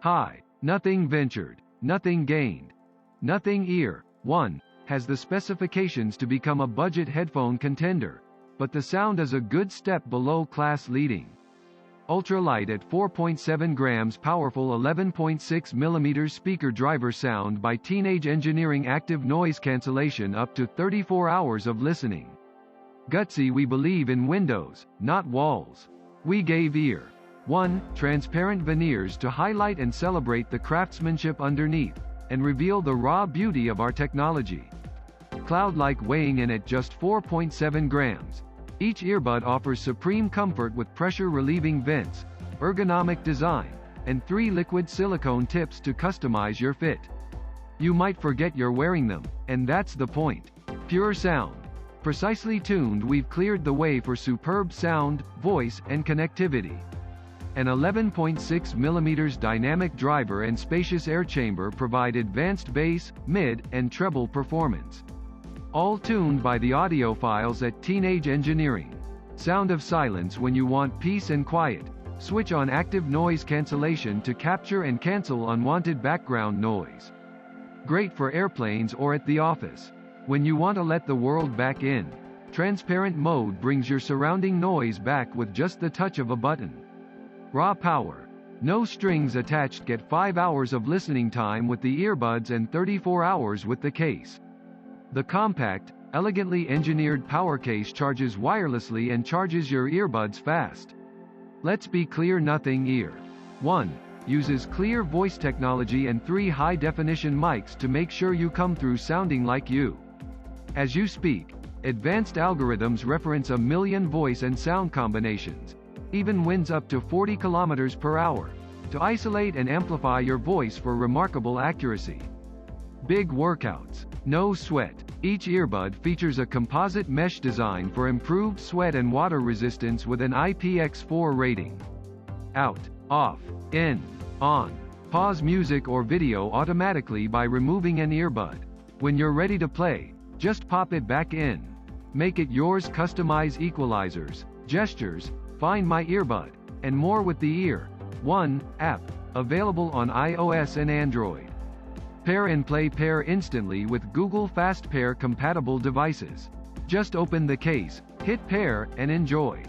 Hi, nothing ventured, nothing gained. Nothing Ear 1 has the specifications to become a budget headphone contender, but the sound is a good step below class leading. Ultralight at 4.7 grams, powerful 11.6 mm speaker driver, sound by Teenage Engineering, active noise cancellation up to 34 hours of listening. Gutsy, we believe in windows, not walls. We gave Ear 1 transparent veneers to highlight and celebrate the craftsmanship underneath, and reveal the raw beauty of our technology. Cloud-like, weighing in at just 4.7 grams. Each earbud offers supreme comfort with pressure-relieving vents, ergonomic design, and 3 liquid silicone tips to customize your fit. You might forget you're wearing them, and that's the point. Pure sound. Precisely tuned, we've cleared the way for superb sound, voice, and connectivity. An 11.6 mm dynamic driver and spacious air chamber provide advanced bass, mid, and treble performance. All tuned by the audiophiles at Teenage Engineering. Sound of silence when you want peace and quiet. Switch on active noise cancellation to capture and cancel unwanted background noise. Great for airplanes or at the office. When you want to let the world back in. Transparent mode brings your surrounding noise back with just the touch of a button. Raw power. No strings attached. Get 5 hours of listening time with the earbuds and 34 hours with the case. The compact, elegantly engineered power case charges wirelessly and charges your earbuds fast. Let's be clear, Nothing Ear 1 uses clear voice technology and 3 high-definition mics to make sure you come through sounding like you. As you speak, advanced algorithms reference 1 million voice and sound combinations, even winds up to 40 km per hour, to isolate and amplify your voice for remarkable accuracy. Big workouts. No sweat. Each earbud features a composite mesh design for improved sweat and water resistance with an IPX4 rating. Out, off, in, on. Pause music or video automatically by removing an earbud. When you're ready to play, just pop it back in. Make it yours. Customize equalizers, gestures, Find My Earbud, and more with the Ear 1 app, available on iOS and Android. Pair and play. Pair instantly with Google Fast Pair compatible devices. Just open the case, hit pair, and enjoy.